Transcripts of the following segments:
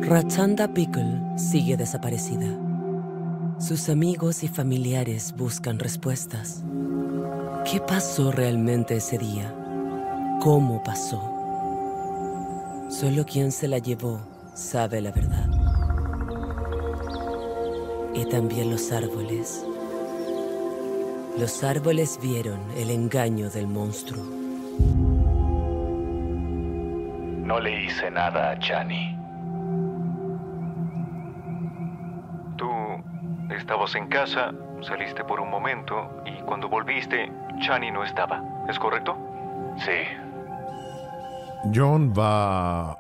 Rachanda Pickle sigue desaparecida. Sus amigos y familiares buscan respuestas. ¿Qué pasó realmente ese día? ¿Cómo pasó? Solo quien se la llevó sabe la verdad. Y también los árboles. Los árboles vieron el engaño del monstruo. No le hice nada a Chani. Tú estabas en casa, saliste por un momento y cuando volviste, Chani no estaba. ¿Es correcto? Sí. John va a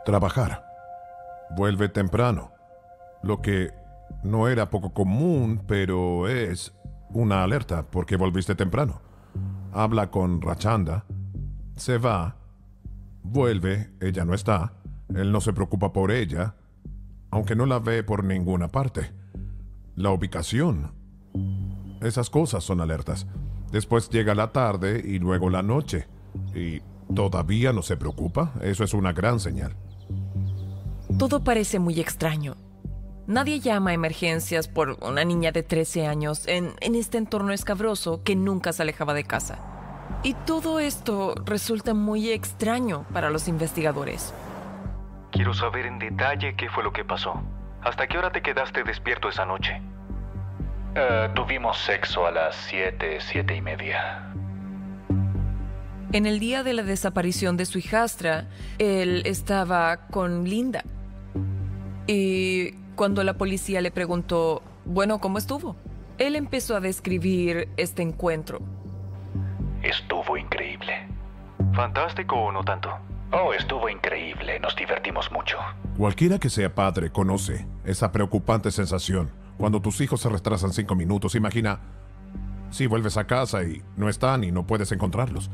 trabajar. Vuelve temprano. Lo que no era poco común, pero es una alerta porque volviste temprano. Habla con Rachanda. Se va. Vuelve. Ella no está. Él no se preocupa por ella, aunque no la ve por ninguna parte. La ubicación. Esas cosas son alertas. Después llega la tarde y luego la noche. Y todavía no se preocupa. Eso es una gran señal. Todo parece muy extraño. Nadie llama a emergencias por una niña de 13 años en este entorno escabroso que nunca se alejaba de casa. Y todo esto resulta muy extraño para los investigadores. Quiero saber en detalle qué fue lo que pasó. ¿Hasta qué hora te quedaste despierto esa noche? Tuvimos sexo a las 7:30. En el día de la desaparición de su hijastra, él estaba con Linda. Y cuando la policía le preguntó, bueno, ¿cómo estuvo? Él empezó a describir este encuentro. Estuvo increíble. ¿Fantástico o no tanto? Oh, estuvo increíble. Nos divertimos mucho. Cualquiera que sea padre conoce esa preocupante sensación. Cuando tus hijos se retrasan 5 minutos, imagina si vuelves a casa y no están y no puedes encontrarlos.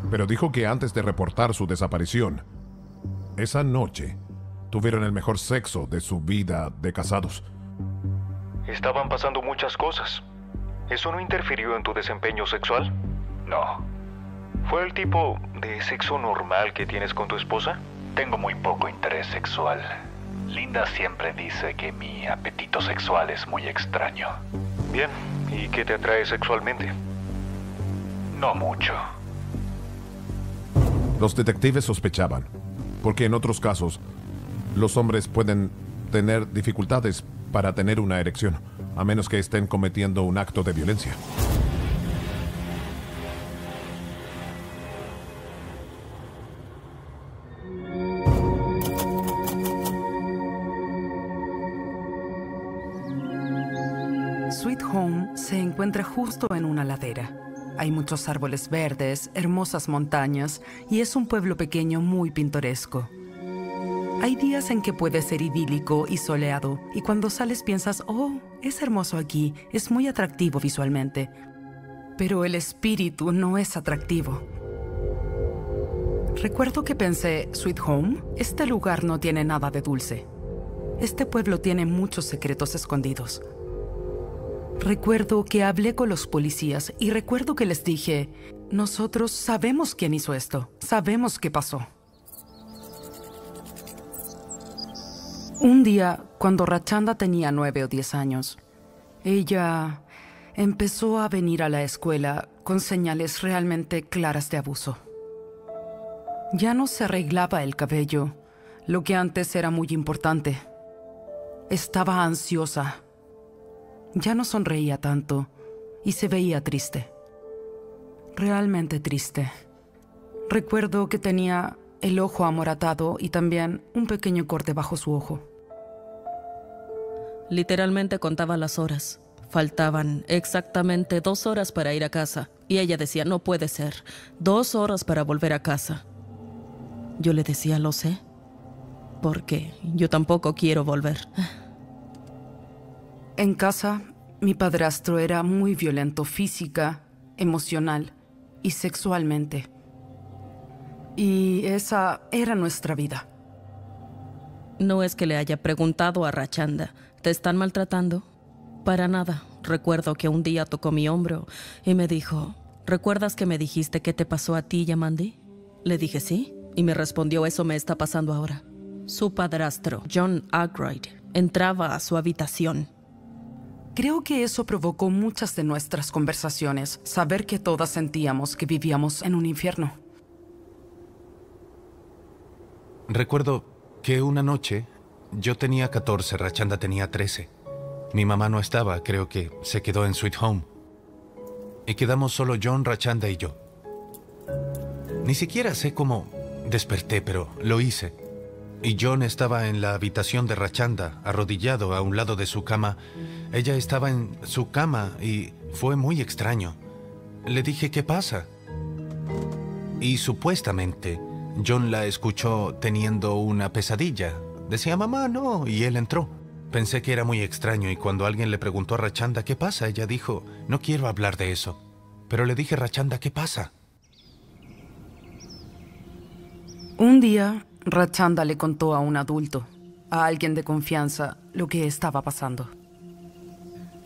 Pero dijo que antes de reportar su desaparición, esa noche tuvieron el mejor sexo de su vida de casados. Estaban pasando muchas cosas. ¿Eso no interfirió en tu desempeño sexual? No. ¿Fue el tipo de sexo normal que tienes con tu esposa? Tengo muy poco interés sexual. Linda siempre dice que mi apetito sexual es muy extraño. Bien, ¿y qué te atrae sexualmente? No mucho. Los detectives sospechaban, porque en otros casos, los hombres pueden tener dificultades para tener una erección, a menos que estén cometiendo un acto de violencia. Sweet Home se encuentra justo en una ladera. Hay muchos árboles verdes, hermosas montañas y es un pueblo pequeño muy pintoresco. Hay días en que puede ser idílico y soleado, y cuando sales piensas, oh, es hermoso aquí, es muy atractivo visualmente. Pero el espíritu no es atractivo. Recuerdo que pensé, Sweet Home, este lugar no tiene nada de dulce. Este pueblo tiene muchos secretos escondidos. Recuerdo que hablé con los policías y recuerdo que les dije, nosotros sabemos quién hizo esto, sabemos qué pasó. Un día, cuando Rachanda tenía 9 o 10 años, ella empezó a venir a la escuela con señales realmente claras de abuso. Ya no se arreglaba el cabello, lo que antes era muy importante. Estaba ansiosa. Ya no sonreía tanto y se veía triste. Realmente triste. Recuerdo que tenía el ojo amoratado y también un pequeño corte bajo su ojo. Literalmente contaba las horas. Faltaban exactamente 2 horas para ir a casa. Y ella decía, no puede ser. 2 horas para volver a casa. Yo le decía, lo sé. Porque yo tampoco quiero volver. En casa, mi padrastro era muy violento física, emocional y sexualmente. Y esa era nuestra vida. No es que le haya preguntado a Rachanda, ¿te están maltratando? Para nada. Recuerdo que un día tocó mi hombro y me dijo, ¿recuerdas que me dijiste qué te pasó a ti y a Mandy? Le dije sí, y me respondió, eso me está pasando ahora. Su padrastro, John Aykroyd, entraba a su habitación. Creo que eso provocó muchas de nuestras conversaciones, saber que todas sentíamos que vivíamos en un infierno. Recuerdo que una noche yo tenía 14, Rachanda tenía 13. Mi mamá no estaba, creo que se quedó en Sweet Home. Y quedamos solo John, Rachanda y yo. Ni siquiera sé cómo desperté, pero lo hice. Y John estaba en la habitación de Rachanda, arrodillado a un lado de su cama. Ella estaba en su cama y fue muy extraño. Le dije, ¿qué pasa? Y supuestamente John la escuchó teniendo una pesadilla. Decía, mamá, no, y él entró. Pensé que era muy extraño y cuando alguien le preguntó a Rachanda, ¿qué pasa? Ella dijo, no quiero hablar de eso. Pero le dije, Rachanda, ¿qué pasa? Un día, Rachanda le contó a un adulto, a alguien de confianza, lo que estaba pasando.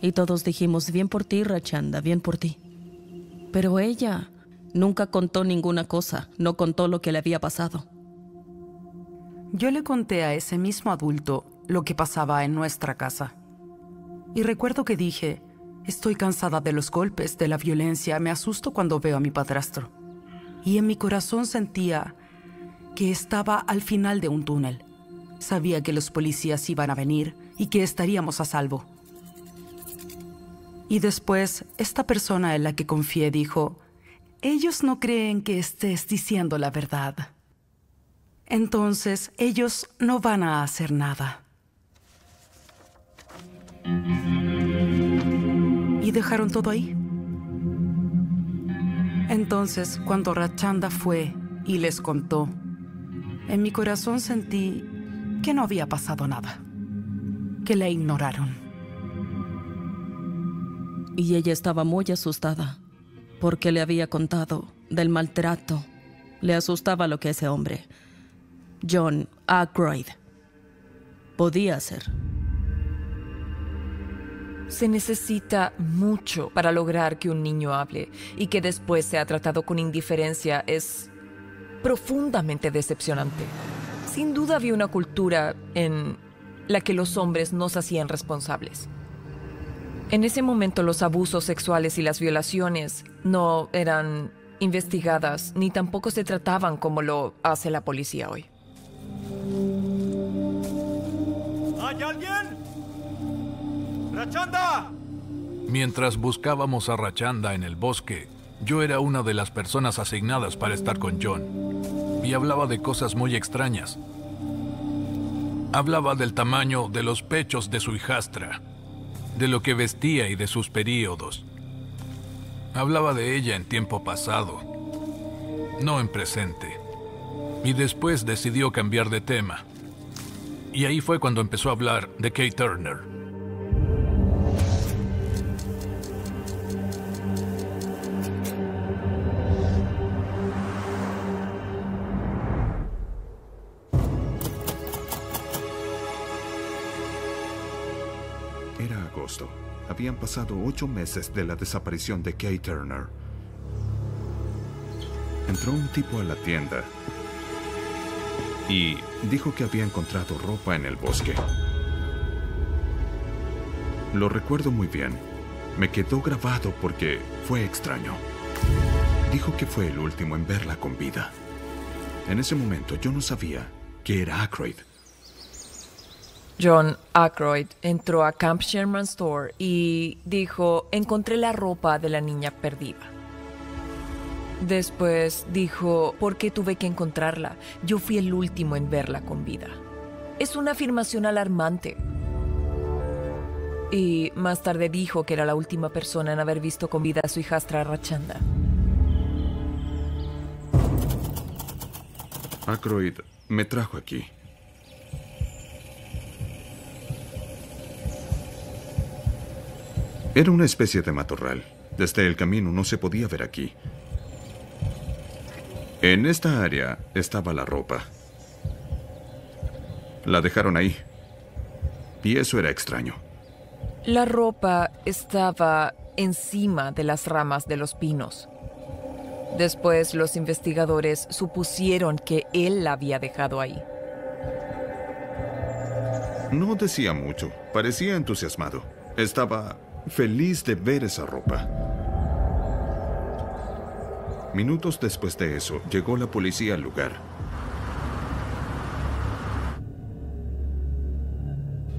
Y todos dijimos, bien por ti, Rachanda, bien por ti. Pero ella nunca contó ninguna cosa, no contó lo que le había pasado. Yo le conté a ese mismo adulto lo que pasaba en nuestra casa. Y recuerdo que dije, estoy cansada de los golpes, de la violencia, me asusto cuando veo a mi padrastro. Y en mi corazón sentía que estaba al final de un túnel. Sabía que los policías iban a venir y que estaríamos a salvo. Y después, esta persona en la que confié dijo, ellos no creen que estés diciendo la verdad. Entonces, ellos no van a hacer nada. Y dejaron todo ahí. Entonces, cuando Rachanda fue y les contó, en mi corazón sentí que no había pasado nada, que la ignoraron. Y ella estaba muy asustada, porque le había contado del maltrato. Le asustaba lo que ese hombre, John Aykroyd, podía hacer. Se necesita mucho para lograr que un niño hable y que después sea tratado con indiferencia. Es profundamente decepcionante. Sin duda había una cultura en la que los hombres no se hacían responsables. En ese momento los abusos sexuales y las violaciones no eran investigadas ni tampoco se trataban como lo hace la policía hoy. ¿Hay alguien? ¡Rachanda! Mientras buscábamos a Rachanda en el bosque, yo era una de las personas asignadas para estar con John. Y hablaba de cosas muy extrañas. Hablaba del tamaño de los pechos de su hijastra, de lo que vestía y de sus períodos. Hablaba de ella en tiempo pasado, no en presente. Y después decidió cambiar de tema. Y ahí fue cuando empezó a hablar de Kay Turner. Era agosto. Habían pasado 8 meses de la desaparición de Kay Turner. Entró un tipo a la tienda y dijo que había encontrado ropa en el bosque. Lo recuerdo muy bien. Me quedó grabado porque fue extraño. Dijo que fue el último en verla con vida. En ese momento yo no sabía que era Aykroyd. John Aykroyd entró a Camp Sherman Store y dijo, encontré la ropa de la niña perdida. Después dijo, ¿por qué tuve que encontrarla? Yo fui el último en verla con vida. Es una afirmación alarmante. Y más tarde dijo que era la última persona en haber visto con vida a su hijastra Rachanda. Aykroyd me trajo aquí. Era una especie de matorral. Desde el camino no se podía ver aquí. En esta área estaba la ropa. La dejaron ahí. Y eso era extraño. La ropa estaba encima de las ramas de los pinos. Después los investigadores supusieron que él la había dejado ahí. No decía mucho. Parecía entusiasmado. Estaba feliz de ver esa ropa. Minutos después de eso, llegó la policía al lugar.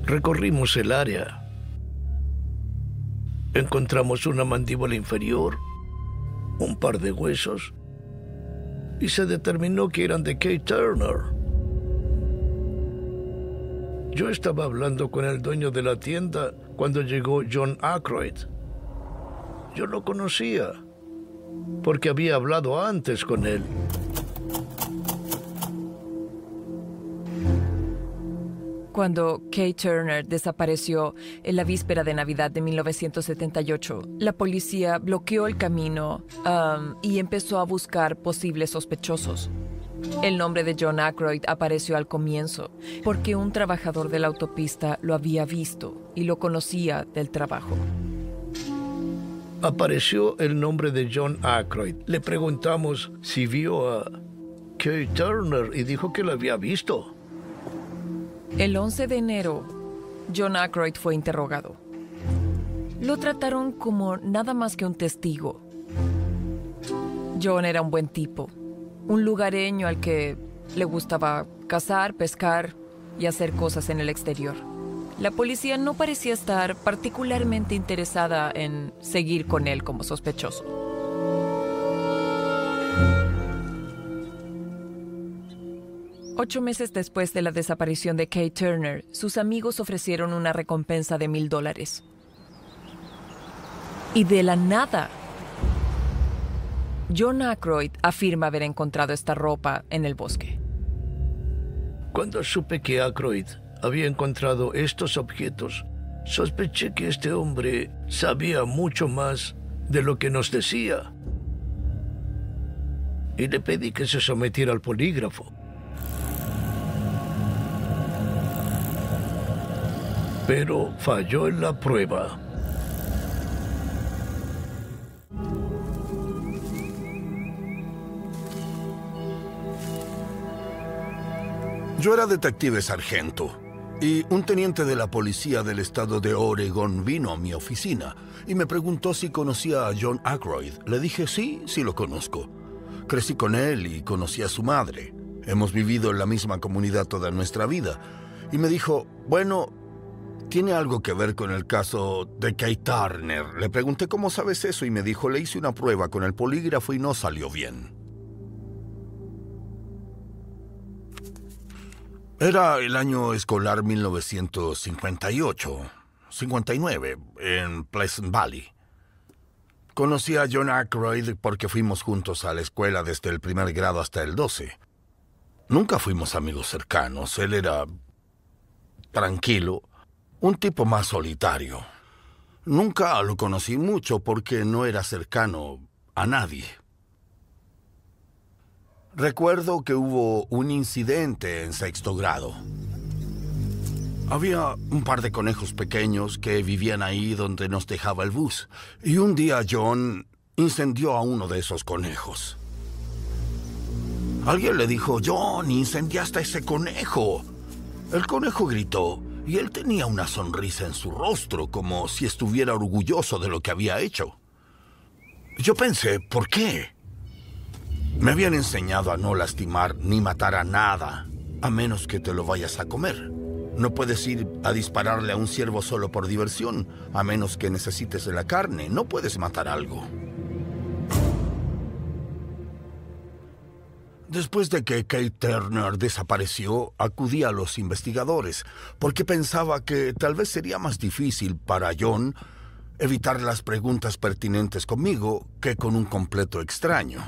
Recorrimos el área. Encontramos una mandíbula inferior, un par de huesos, y se determinó que eran de Kate Turner. Yo estaba hablando con el dueño de la tienda cuando llegó John Aykroyd. Yo lo conocía, porque había hablado antes con él. Cuando Kate Turner desapareció en la víspera de Navidad de 1978, la policía bloqueó el camino y empezó a buscar posibles sospechosos. El nombre de John Aykroyd apareció al comienzo porque un trabajador de la autopista lo había visto y lo conocía del trabajo. Apareció el nombre de John Aykroyd. Le preguntamos si vio a Kate Turner y dijo que lo había visto. El 11 de enero, John Aykroyd fue interrogado. Lo trataron como nada más que un testigo. John era un buen tipo, un lugareño al que le gustaba cazar, pescar y hacer cosas en el exterior. La policía no parecía estar particularmente interesada en seguir con él como sospechoso. Ocho meses después de la desaparición de Kate Turner, sus amigos ofrecieron una recompensa de $1,000. Y de la nada, John Aykroyd afirma haber encontrado esta ropa en el bosque. Cuando supe que Aykroyd había encontrado estos objetos, sospeché que este hombre sabía mucho más de lo que nos decía. Y le pedí que se sometiera al polígrafo. Pero falló en la prueba. Yo era detective sargento y un teniente de la policía del estado de Oregón vino a mi oficina y me preguntó si conocía a John Aykroyd. Le dije sí lo conozco. Crecí con él y conocí a su madre. Hemos vivido en la misma comunidad toda nuestra vida. Y me dijo, bueno, ¿tiene algo que ver con el caso de Kate Turner? Le pregunté cómo sabes eso y me dijo, le hice una prueba con el polígrafo y no salió bien. Era el año escolar 1958-59 en Pleasant Valley. Conocí a John Aykroyd porque fuimos juntos a la escuela desde el primer grado hasta el 12. Nunca fuimos amigos cercanos. Él era tranquilo, un tipo más solitario. Nunca lo conocí mucho porque no era cercano a nadie. Recuerdo que hubo un incidente en sexto grado. Había un par de conejos pequeños que vivían ahí donde nos dejaba el bus. Y un día John incendió a uno de esos conejos. Alguien le dijo, John, incendiaste a ese conejo. El conejo gritó y él tenía una sonrisa en su rostro como si estuviera orgulloso de lo que había hecho. Yo pensé, ¿por qué? Me habían enseñado a no lastimar ni matar a nada, a menos que te lo vayas a comer. No puedes ir a dispararle a un ciervo solo por diversión, a menos que necesites de la carne. No puedes matar algo. Después de que Kate Turner desapareció, acudí a los investigadores, porque pensaba que tal vez sería más difícil para John evitar las preguntas pertinentes conmigo que con un completo extraño.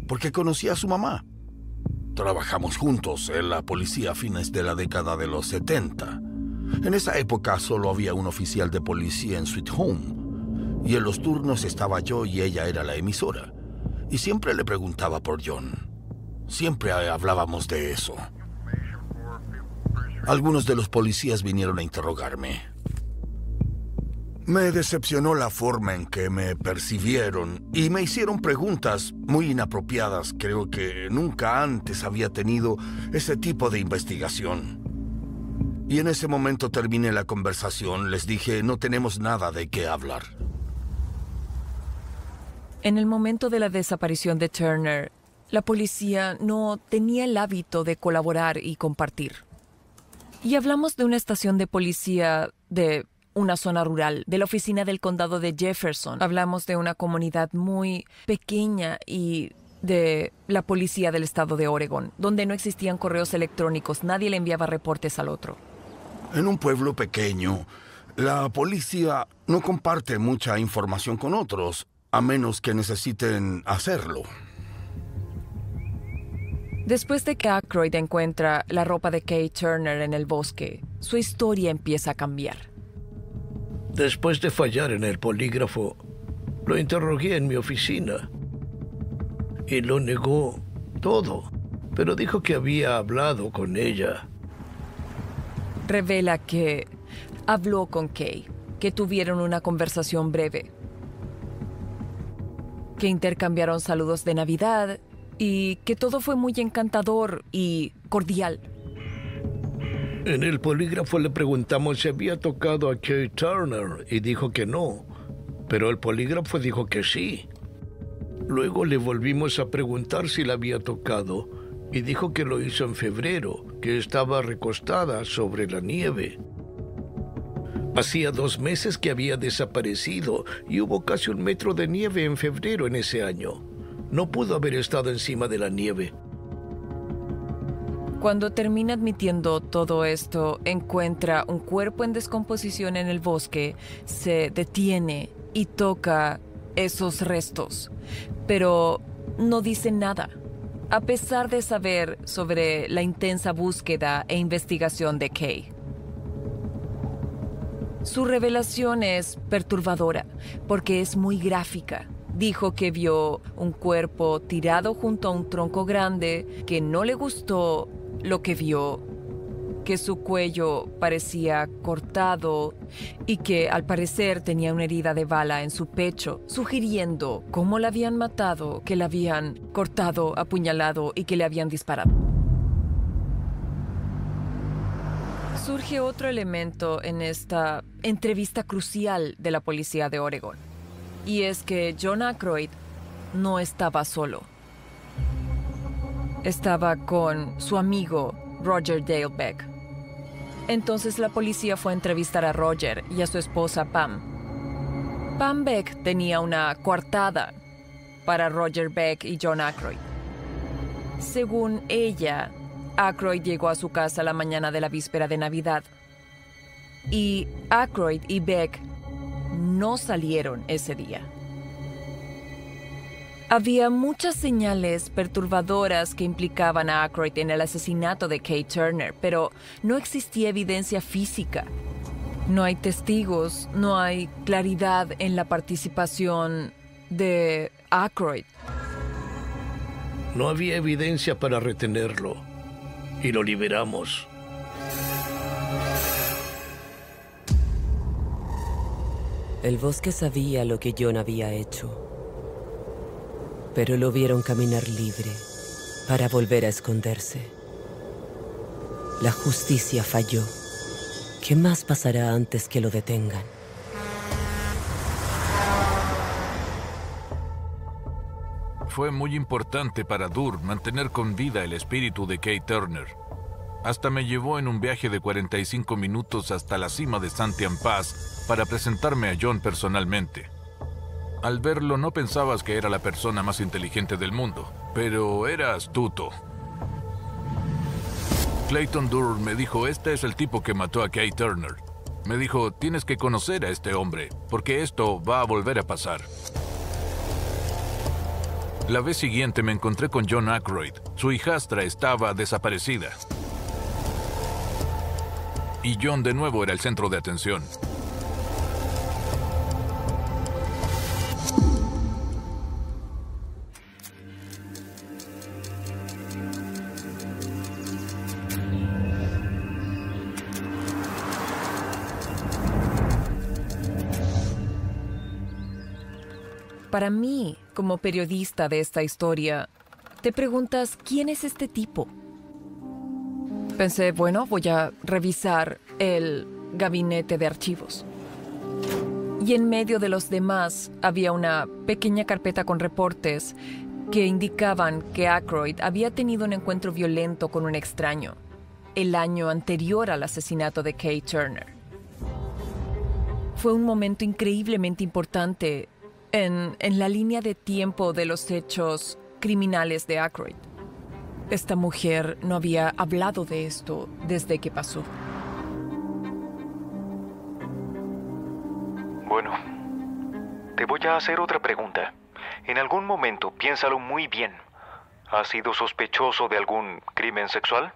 Porque conocía a su mamá. Trabajamos juntos en la policía a fines de la década de los 70. En esa época solo había un oficial de policía en Sweet Home. Y en los turnos estaba yo y ella era la emisora. Y siempre le preguntaba por John. Siempre hablábamos de eso. Algunos de los policías vinieron a interrogarme. Me decepcionó la forma en que me percibieron y me hicieron preguntas muy inapropiadas. Creo que nunca antes había tenido ese tipo de investigación. Y en ese momento terminé la conversación. Les dije, no tenemos nada de qué hablar. En el momento de la desaparición de Turner, la policía no tenía el hábito de colaborar y compartir. Y hablamos de una estación de policía de una zona rural, de la oficina del condado de Jefferson. Hablamos de una comunidad muy pequeña y de la policía del estado de Oregon, donde no existían correos electrónicos, nadie le enviaba reportes al otro. En un pueblo pequeño, la policía no comparte mucha información con otros, a menos que necesiten hacerlo. Después de que Aykroyd encuentra la ropa de Kay Turner en el bosque, su historia empieza a cambiar. Después de fallar en el polígrafo, lo interrogué en mi oficina. Y lo negó todo, pero dijo que había hablado con ella. Revela que habló con Kay, que tuvieron una conversación breve, que intercambiaron saludos de Navidad y que todo fue muy encantador y cordial. En el polígrafo le preguntamos si había tocado a Kay Turner y dijo que no, pero el polígrafo dijo que sí. Luego le volvimos a preguntar si la había tocado y dijo que lo hizo en febrero, que estaba recostada sobre la nieve. Hacía 2 meses que había desaparecido y hubo casi 1 metro de nieve en febrero en ese año. No pudo haber estado encima de la nieve. Cuando termina admitiendo todo esto, encuentra un cuerpo en descomposición en el bosque, se detiene y toca esos restos, pero no dice nada, a pesar de saber sobre la intensa búsqueda e investigación de Kay. Su revelación es perturbadora porque es muy gráfica. Dijo que vio un cuerpo tirado junto a un tronco grande, que no le gustó lo que vio, que su cuello parecía cortado y que al parecer tenía una herida de bala en su pecho, sugiriendo cómo la habían matado, que la habían cortado, apuñalado y que le habían disparado. Surge otro elemento en esta entrevista crucial de la policía de Oregon, y es que John Aykroyd no estaba solo. Estaba con su amigo Roger Dale Beck. Entonces la policía fue a entrevistar a Roger y a su esposa Pam. Pam Beck tenía una coartada para Roger Beck y John Aykroyd. Según ella, Aykroyd llegó a su casa la mañana de la víspera de Navidad y Aykroyd y Beck no salieron ese día. Había muchas señales perturbadoras que implicaban a Aykroyd en el asesinato de Kay Turner, pero no existía evidencia física. No hay testigos, no hay claridad en la participación de Aykroyd. No había evidencia para retenerlo y lo liberamos. El bosque sabía lo que John había hecho, pero lo vieron caminar libre para volver a esconderse. La justicia falló. ¿Qué más pasará antes que lo detengan? Fue muy importante para Durr mantener con vida el espíritu de Kay Turner. Hasta me llevó en un viaje de 45 minutos hasta la cima de Santiam Pass para presentarme a John personalmente. Al verlo no pensabas que era la persona más inteligente del mundo, pero era astuto. Clayton Durr me dijo, este es el tipo que mató a Kay Turner. Me dijo, tienes que conocer a este hombre, porque esto va a volver a pasar. La vez siguiente me encontré con John Aykroyd. Su hijastra estaba desaparecida. Y John de nuevo era el centro de atención. Para mí, como periodista de esta historia, te preguntas, ¿quién es este tipo? Pensé, bueno, voy a revisar el gabinete de archivos. Y en medio de los demás había una pequeña carpeta con reportes que indicaban que Aykroyd había tenido un encuentro violento con un extraño el año anterior al asesinato de Kay Turner. Fue un momento increíblemente importante en la línea de tiempo de los hechos criminales de Aykroyd. Esta mujer no había hablado de esto desde que pasó. Bueno, te voy a hacer otra pregunta. En algún momento, piénsalo muy bien. ¿Has sido sospechoso de algún crimen sexual?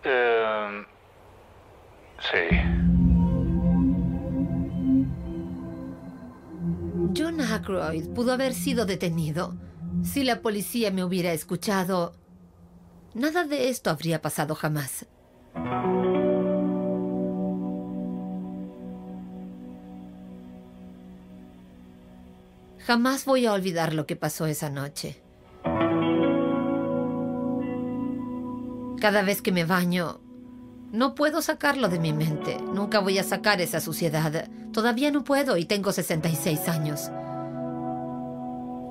Sí. John Aykroyd pudo haber sido detenido. Si la policía me hubiera escuchado, nada de esto habría pasado jamás. Jamás voy a olvidar lo que pasó esa noche. Cada vez que me baño, no puedo sacarlo de mi mente. Nunca voy a sacar esa suciedad. Todavía no puedo y tengo 66 años.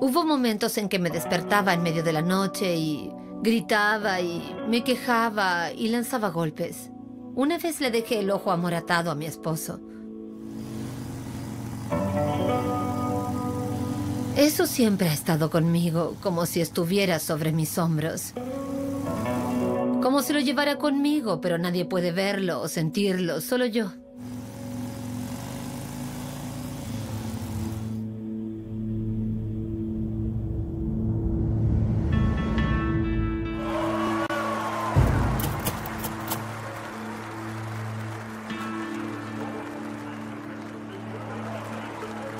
Hubo momentos en que me despertaba en medio de la noche y gritaba y me quejaba y lanzaba golpes. Una vez le dejé el ojo amoratado a mi esposo. Eso siempre ha estado conmigo, como si estuviera sobre mis hombros. Como si lo llevara conmigo, pero nadie puede verlo o sentirlo, solo yo.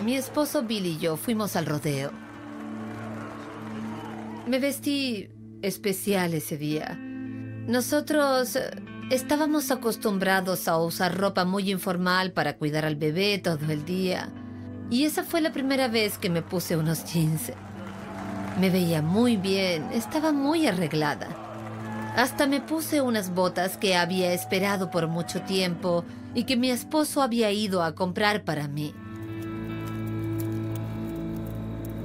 Mi esposo Bill y yo fuimos al rodeo. Me vestí especial ese día. Nosotros estábamos acostumbrados a usar ropa muy informal para cuidar al bebé todo el día. Y esa fue la primera vez que me puse unos jeans. Me veía muy bien, estaba muy arreglada. Hasta me puse unas botas que había esperado por mucho tiempo y que mi esposo había ido a comprar para mí.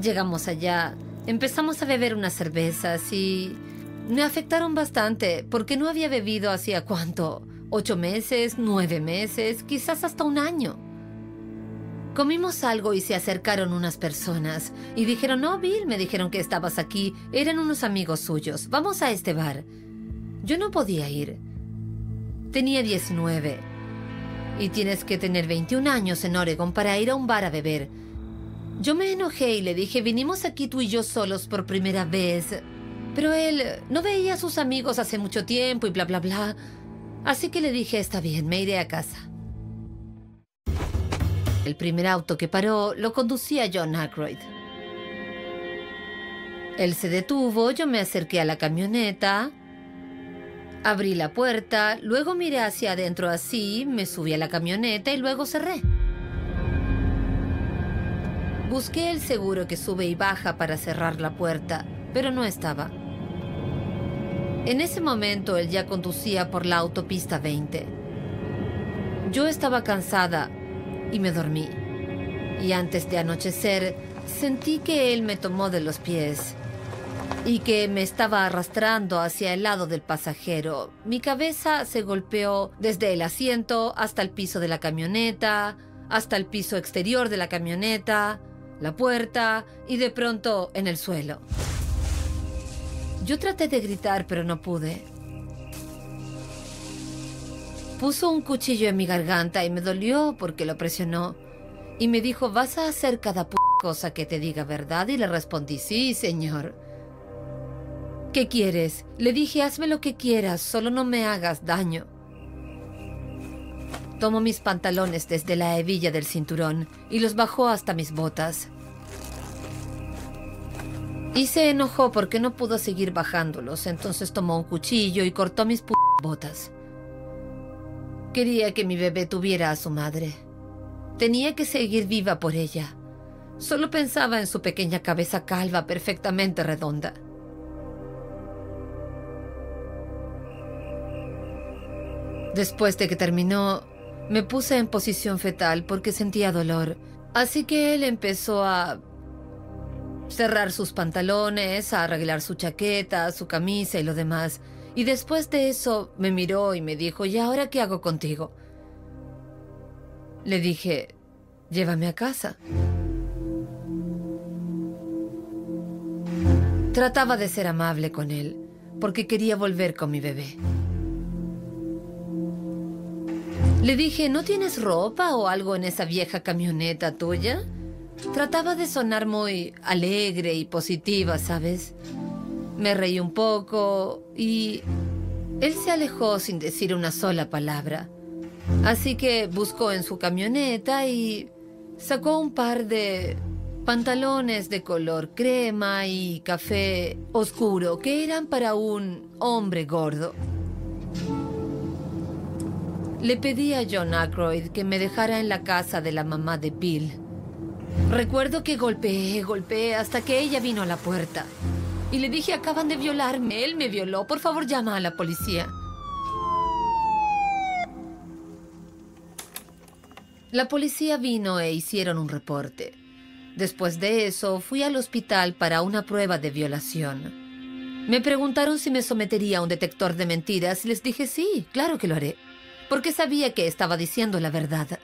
Llegamos allá, empezamos a beber unas cervezas y me afectaron bastante porque no había bebido hacía ¿cuánto? 8 meses, 9 meses, quizás hasta un año. Comimos algo y se acercaron unas personas y dijeron, no, Bill, me dijeron que estabas aquí, eran unos amigos suyos, vamos a este bar. Yo no podía ir. Tenía 19 y tienes que tener 21 años en Oregon para ir a un bar a beber. Yo me enojé y le dije, vinimos aquí tú y yo solos por primera vez. Pero él no veía a sus amigos hace mucho tiempo y bla, bla, bla. Así que le dije, está bien, me iré a casa. El primer auto que paró lo conducía John Aykroyd. Él se detuvo, yo me acerqué a la camioneta, abrí la puerta, luego miré hacia adentro así, me subí a la camioneta y luego cerré. Busqué el seguro que sube y baja para cerrar la puerta, pero no estaba. En ese momento él ya conducía por la autopista 20. Yo estaba cansada y me dormí. Y antes de anochecer, sentí que él me tomó de los pies y que me estaba arrastrando hacia el lado del pasajero. Mi cabeza se golpeó desde el asiento hasta el piso de la camioneta, hasta el piso exterior de la camioneta, la puerta y de pronto en el suelo. Yo traté de gritar, pero no pude. Puso un cuchillo en mi garganta y me dolió porque lo presionó. Y me dijo, ¿vas a hacer cada cosa que te diga verdad? Y le respondí, sí, señor. ¿Qué quieres? Le dije, hazme lo que quieras, solo no me hagas daño. Tomó mis pantalones desde la hebilla del cinturón y los bajó hasta mis botas. Y se enojó porque no pudo seguir bajándolos, entonces tomó un cuchillo y cortó mis botas. Quería que mi bebé tuviera a su madre. Tenía que seguir viva por ella. Solo pensaba en su pequeña cabeza calva perfectamente redonda. Después de que terminó, me puse en posición fetal porque sentía dolor. Así que él empezó a cerrar sus pantalones, a arreglar su chaqueta, su camisa y lo demás. Y después de eso me miró y me dijo, ¿y ahora qué hago contigo? Le dije, llévame a casa. Trataba de ser amable con él, porque quería volver con mi bebé. Le dije, ¿no tienes ropa o algo en esa vieja camioneta tuya? Trataba de sonar muy alegre y positiva, ¿sabes? Me reí un poco y él se alejó sin decir una sola palabra. Así que buscó en su camioneta y sacó un par de pantalones de color crema y café oscuro que eran para un hombre gordo. Le pedí a John Aykroyd que me dejara en la casa de la mamá de Bill. Recuerdo que golpeé hasta que ella vino a la puerta. Y le dije, acaban de violarme, él me violó, por favor llama a la policía. La policía vino e hicieron un reporte. Después de eso, fui al hospital para una prueba de violación. Me preguntaron si me sometería a un detector de mentiras y les dije sí, claro que lo haré, porque sabía que estaba diciendo la verdad.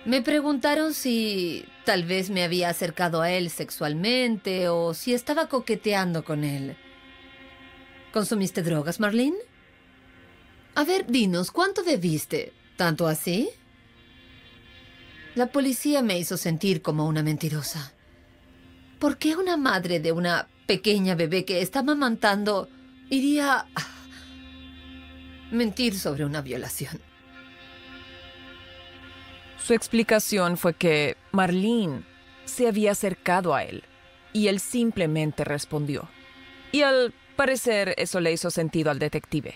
Me preguntaron si tal vez me había acercado a él sexualmente o si estaba coqueteando con él. ¿Consumiste drogas, Marlene? A ver, dinos, ¿cuánto bebiste? ¿Tanto así? La policía me hizo sentir como una mentirosa. ¿Por qué una madre de una pequeña bebé que está amamantando iría a mentir sobre una violación? Su explicación fue que Marlene se había acercado a él y él simplemente respondió. Y al parecer eso le hizo sentido al detective.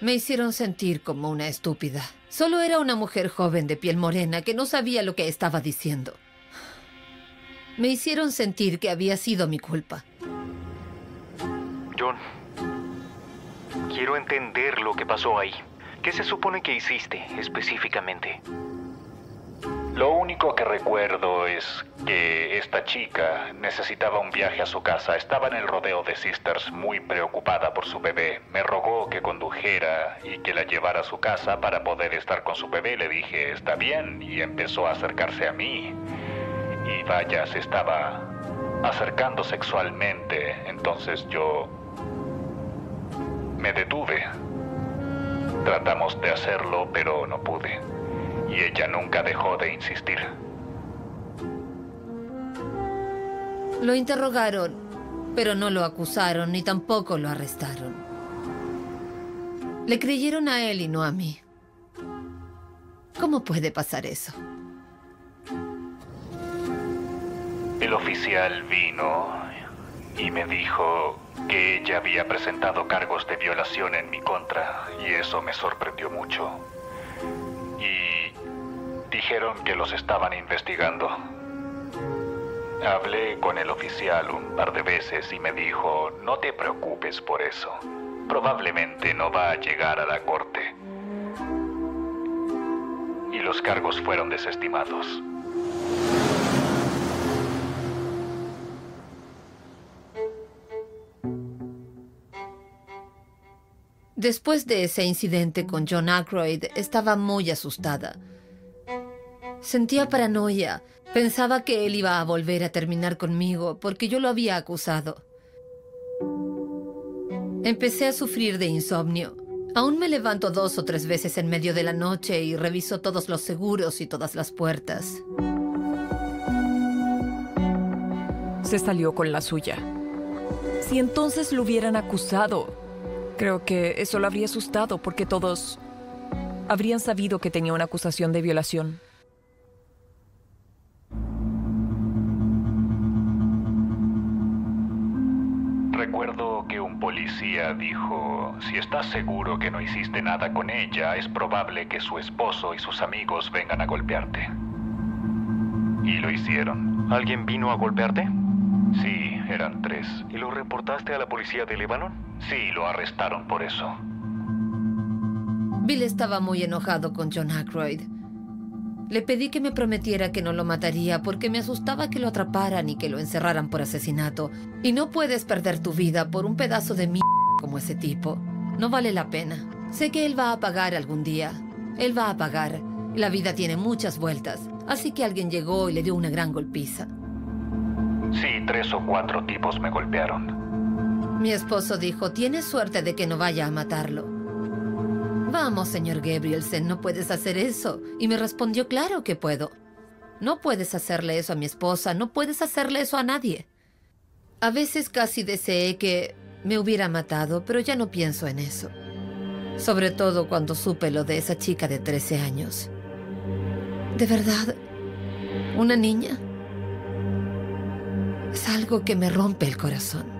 Me hicieron sentir como una estúpida. Solo era una mujer joven de piel morena que no sabía lo que estaba diciendo. Me hicieron sentir que había sido mi culpa. John, quiero entender lo que pasó ahí. ¿Qué se supone que hiciste específicamente? Lo único que recuerdo es que esta chica necesitaba un viaje a su casa. Estaba en el rodeo de Sisters muy preocupada por su bebé. Me rogó que condujera y que la llevara a su casa para poder estar con su bebé. Le dije, está bien, y empezó a acercarse a mí. Y vaya, se estaba acercando sexualmente. Entonces yo me detuve. Tratamos de hacerlo, pero no pude. Y ella nunca dejó de insistir. Lo interrogaron, pero no lo acusaron ni tampoco lo arrestaron. Le creyeron a él y no a mí. ¿Cómo puede pasar eso? El oficial vino y me dijo que ella había presentado cargos de violación en mi contra, y eso me sorprendió mucho. Y dijeron que los estaban investigando. Hablé con el oficial un par de veces y me dijo, no te preocupes por eso. Probablemente no va a llegar a la corte. Y los cargos fueron desestimados. Después de ese incidente con John Aykroyd, estaba muy asustada. Sentía paranoia. Pensaba que él iba a volver a terminar conmigo porque yo lo había acusado. Empecé a sufrir de insomnio. Aún me levanto 2 o 3 veces en medio de la noche y reviso todos los seguros y todas las puertas. Se salió con la suya. Si entonces lo hubieran acusado, creo que eso lo habría asustado porque todos habrían sabido que tenía una acusación de violación. Recuerdo que un policía dijo, si estás seguro que no hiciste nada con ella, es probable que su esposo y sus amigos vengan a golpearte. Y lo hicieron. ¿Alguien vino a golpearte? Sí, eran 3. ¿Y lo reportaste a la policía de Líbano? Sí, lo arrestaron por eso. Bill estaba muy enojado con John Aykroyd. Le pedí que me prometiera que no lo mataría porque me asustaba que lo atraparan y que lo encerraran por asesinato. Y no puedes perder tu vida por un pedazo de mierda como ese tipo. No vale la pena. Sé que él va a pagar algún día. Él va a pagar. La vida tiene muchas vueltas. Así que alguien llegó y le dio una gran golpiza. Sí, 3 o 4 tipos me golpearon. Mi esposo dijo, tienes suerte de que no vaya a matarlo. Vamos, señor Gabrielsen, no puedes hacer eso. Y me respondió, claro que puedo. No puedes hacerle eso a mi esposa, no puedes hacerle eso a nadie. A veces casi deseé que me hubiera matado, pero ya no pienso en eso. Sobre todo cuando supe lo de esa chica de 13 años. De verdad, una niña. Es algo que me rompe el corazón.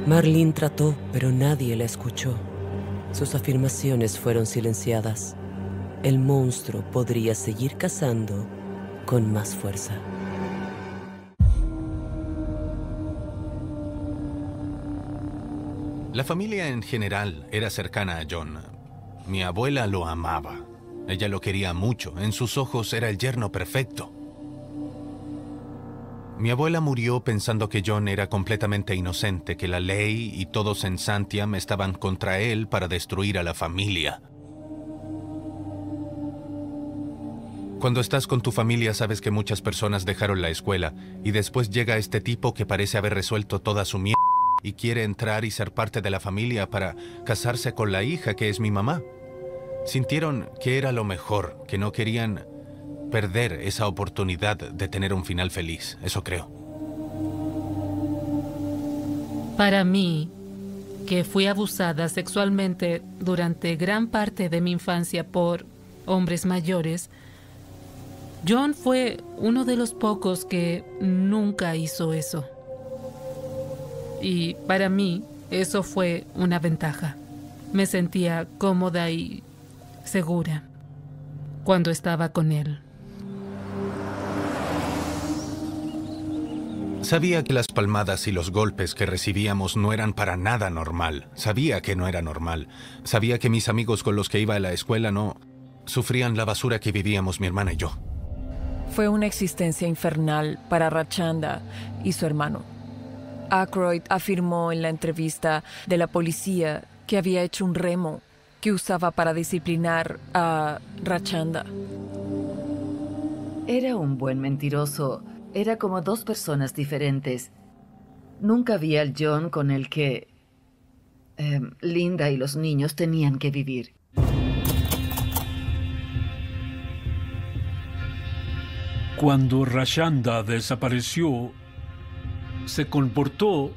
Marlene trató, pero nadie la escuchó. Sus afirmaciones fueron silenciadas. El monstruo podría seguir cazando con más fuerza. La familia en general era cercana a John. Mi abuela lo amaba. Ella lo quería mucho. En sus ojos era el yerno perfecto. Mi abuela murió pensando que John era completamente inocente, que la ley y todos en Santiam estaban contra él para destruir a la familia. Cuando estás con tu familia sabes que muchas personas dejaron la escuela y después llega este tipo que parece haber resuelto toda su mierda y quiere entrar y ser parte de la familia para casarse con la hija que es mi mamá. Sintieron que era lo mejor, que no querían perder esa oportunidad de tener un final feliz, eso creo. Para mí, que fui abusada sexualmente durante gran parte de mi infancia por hombres mayores, John fue uno de los pocos que nunca hizo eso. Y para mí, eso fue una ventaja. Me sentía cómoda y segura cuando estaba con él. Sabía que las palmadas y los golpes que recibíamos no eran para nada normal. Sabía que no era normal. Sabía que mis amigos con los que iba a la escuela no sufrían la basura que vivíamos mi hermana y yo. Fue una existencia infernal para Rachanda y su hermano. Aykroyd afirmó en la entrevista de la policía que había hecho un remo que usaba para disciplinar a Rachanda. Era un buen mentiroso. Era como dos personas diferentes. Nunca vi al John con el que Linda y los niños tenían que vivir. Cuando Rachanda desapareció, se comportó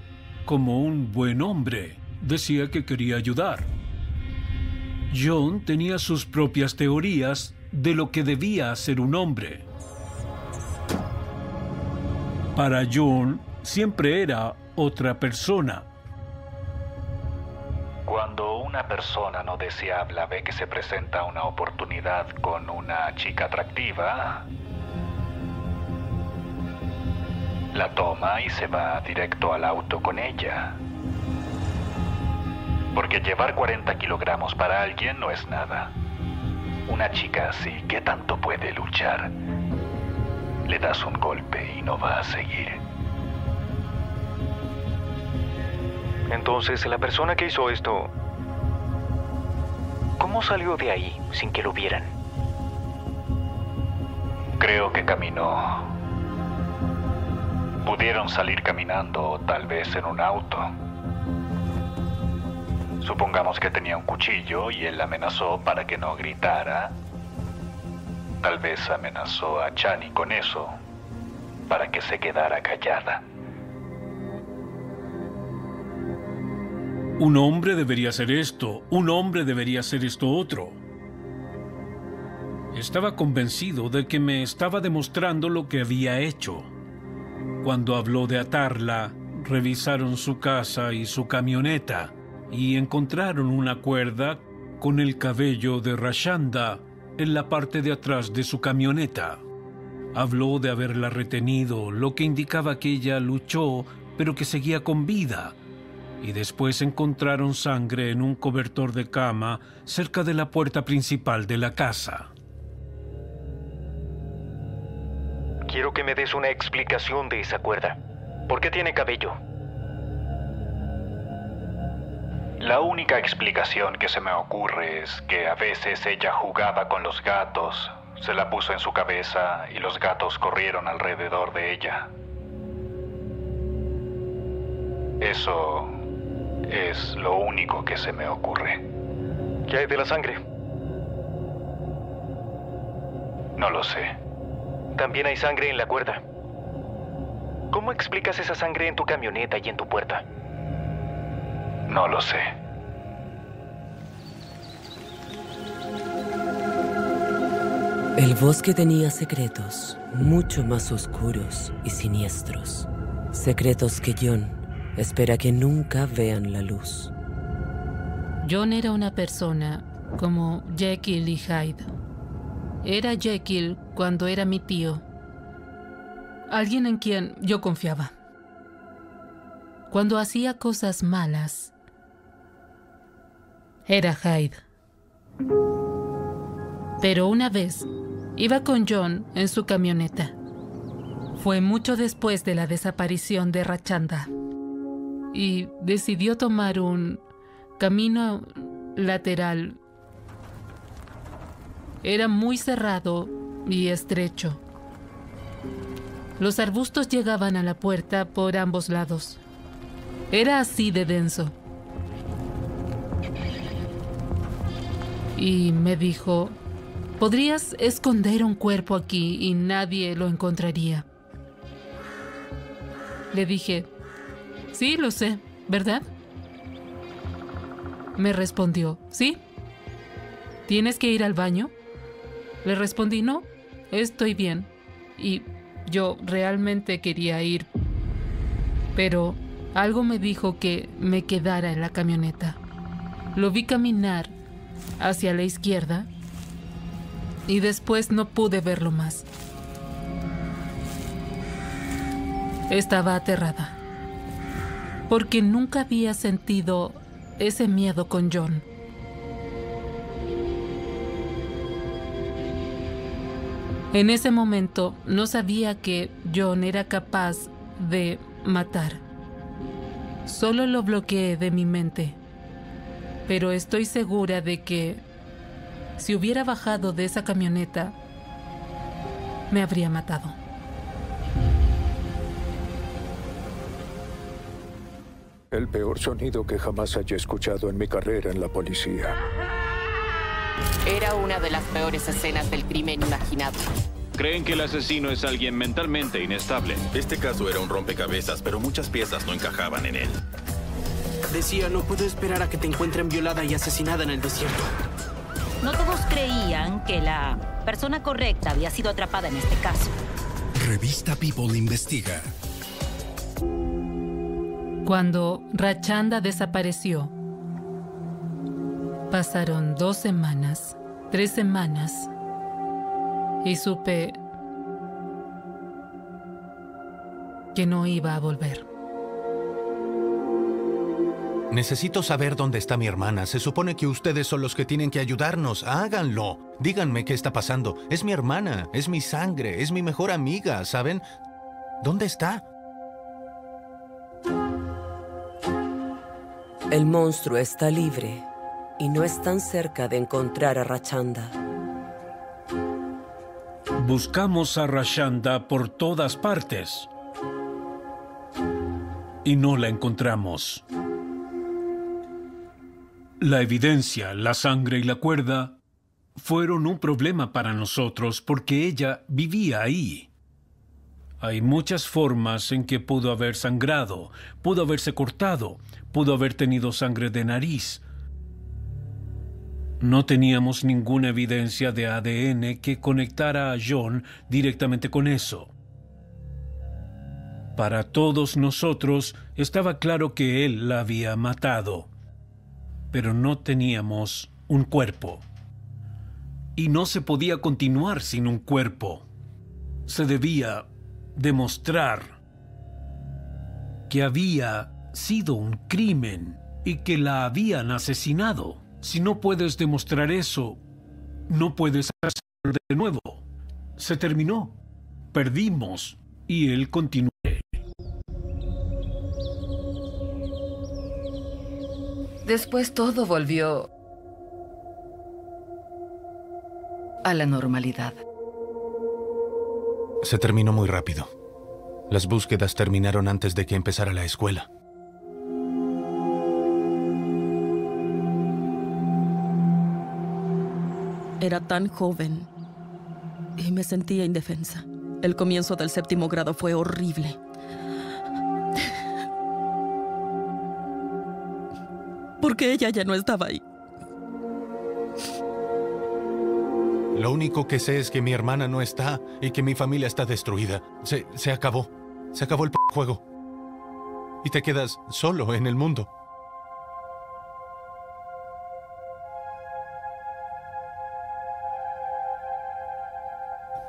como un buen hombre. Decía que quería ayudar. John tenía sus propias teorías de lo que debía ser un hombre. Para John, siempre era otra persona. Cuando una persona no deseable ve que se presenta una oportunidad con una chica atractiva, la toma y se va directo al auto con ella. Porque llevar 40 kilogramos para alguien no es nada. Una chica así, ¿qué tanto puede luchar? Le das un golpe y no va a seguir. Entonces, la persona que hizo esto, ¿cómo salió de ahí sin que lo vieran? Creo que caminó. Pudieron salir caminando o tal vez en un auto. Supongamos que tenía un cuchillo y él la amenazó para que no gritara. Tal vez amenazó a Chani con eso, para que se quedara callada. Un hombre debería hacer esto, un hombre debería hacer esto otro. Estaba convencido de que me estaba demostrando lo que había hecho. Cuando habló de atarla, revisaron su casa y su camioneta y encontraron una cuerda con el cabello de Rachanda en la parte de atrás de su camioneta. Habló de haberla retenido, lo que indicaba que ella luchó, pero que seguía con vida. y después encontraron sangre en un cobertor de cama cerca de la puerta principal de la casa. Quiero que me des una explicación de esa cuerda. ¿Por qué tiene cabello? La única explicación que se me ocurre es que a veces ella jugaba con los gatos, se la puso en su cabeza y los gatos corrieron alrededor de ella. Eso es lo único que se me ocurre. ¿Qué hay de la sangre? No lo sé. También hay sangre en la cuerda. ¿Cómo explicas esa sangre en tu camioneta y en tu puerta? No lo sé. El bosque tenía secretos mucho más oscuros y siniestros. Secretos que John espera que nunca vean la luz. John era una persona como Jekyll y Hyde. Era Jekyll cuando era mi tío. Alguien en quien yo confiaba. Cuando hacía cosas malas, era Hyde. Pero una vez iba con John en su camioneta. Fue mucho después de la desaparición de Rachanda y decidió tomar un camino lateral. Era muy cerrado y estrecho. Los arbustos llegaban a la puerta por ambos lados. Era así de denso. Y me dijo, ¿podrías esconder un cuerpo aquí y nadie lo encontraría? Le dije, sí, lo sé, ¿verdad? Me respondió, ¿sí? ¿Tienes que ir al baño? Le respondí, no, estoy bien. Y yo realmente quería ir, pero algo me dijo que me quedara en la camioneta. Lo vi caminar hacia la izquierda y después no pude verlo más. Estaba aterrada, porque nunca había sentido ese miedo con John. En ese momento no sabía que John era capaz de matar. Solo lo bloqueé de mi mente. Pero estoy segura de que si hubiera bajado de esa camioneta, me habría matado. El peor sonido que jamás haya escuchado en mi carrera en la policía. Era una de las peores escenas del crimen imaginado. Creen que el asesino es alguien mentalmente inestable. Este caso era un rompecabezas, pero muchas piezas no encajaban en él. Decía, no puedo esperar a que te encuentren violada y asesinada en el desierto. No todos creían que la persona correcta había sido atrapada en este caso. Revista People investiga. Cuando Rachanda desapareció, pasaron 2 semanas, 3 semanas, y supe que no iba a volver. Necesito saber dónde está mi hermana. Se supone que ustedes son los que tienen que ayudarnos. Háganlo. Díganme qué está pasando. Es mi hermana, es mi sangre, es mi mejor amiga, ¿saben? ¿Dónde está? El monstruo está libre y no están cerca de encontrar a Rachanda. Buscamos a Rachanda por todas partes y no la encontramos. La evidencia, la sangre y la cuerda fueron un problema para nosotros porque ella vivía ahí. Hay muchas formas en que pudo haber sangrado, pudo haberse cortado, pudo haber tenido sangre de nariz. No teníamos ninguna evidencia de ADN que conectara a John directamente con eso. Para todos nosotros estaba claro que él la había matado, pero no teníamos un cuerpo. Y no se podía continuar sin un cuerpo. Se debía demostrar que había sido un crimen y que la habían asesinado. Si no puedes demostrar eso, no puedes hacerlo de nuevo. Se terminó. Perdimos. Y él continuó. Después todo volvió a la normalidad. Se terminó muy rápido. Las búsquedas terminaron antes de que empezara la escuela. Era tan joven y me sentía indefensa. El comienzo del 7º grado fue horrible. Porque ella ya no estaba ahí. Lo único que sé es que mi hermana no está y que mi familia está destruida. Se acabó. Se acabó el juego. Y te quedas solo en el mundo.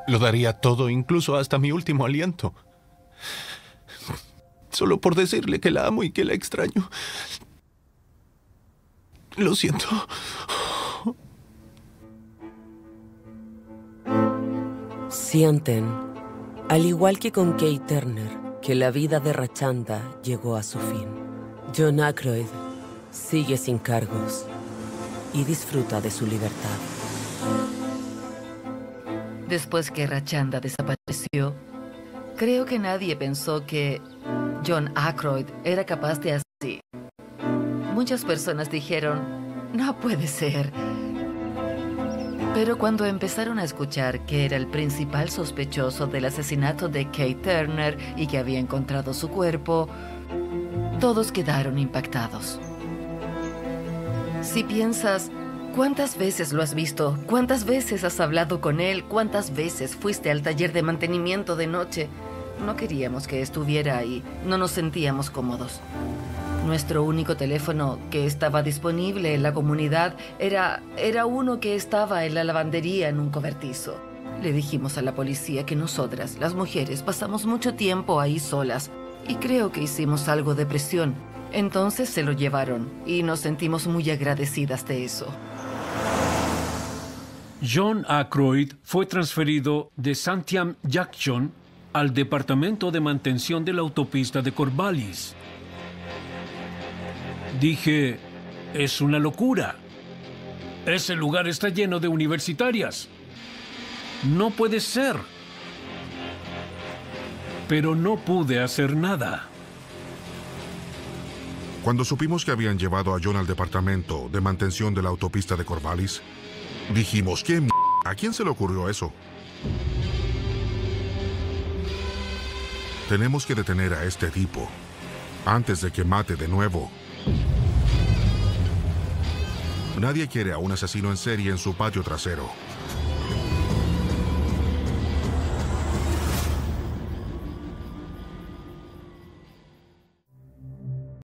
Lo daría todo, incluso hasta mi último aliento. Solo por decirle que la amo y que la extraño. Lo siento. Sienten, al igual que con Kate Turner, que la vida de Rachanda llegó a su fin. John Aykroyd sigue sin cargos y disfruta de su libertad. Después que Rachanda desapareció, creo que nadie pensó que John Aykroyd era capaz de así. Muchas personas dijeron, no puede ser. Pero cuando empezaron a escuchar que era el principal sospechoso del asesinato de Kate Turner y que había encontrado su cuerpo, todos quedaron impactados. Si piensas, ¿cuántas veces lo has visto? ¿Cuántas veces has hablado con él? ¿Cuántas veces fuiste al taller de mantenimiento de noche? No queríamos que estuviera ahí, no nos sentíamos cómodos. Nuestro único teléfono que estaba disponible en la comunidad era uno que estaba en la lavandería en un cobertizo. Le dijimos a la policía que nosotras, las mujeres, pasamos mucho tiempo ahí solas y creo que hicimos algo de presión. Entonces se lo llevaron y nos sentimos muy agradecidas de eso. John Aykroyd fue transferido de Santiam Junction al Departamento de Mantención de la Autopista de Corvallis. Dije, es una locura. Ese lugar está lleno de universitarias. No puede ser. Pero no pude hacer nada. Cuando supimos que habían llevado a John al departamento de mantención de la autopista de Corvallis, dijimos, ¿qué mierda? ¿A quién se le ocurrió eso? Tenemos que detener a este tipo antes de que mate de nuevo. Nadie quiere a un asesino en serie en su patio trasero.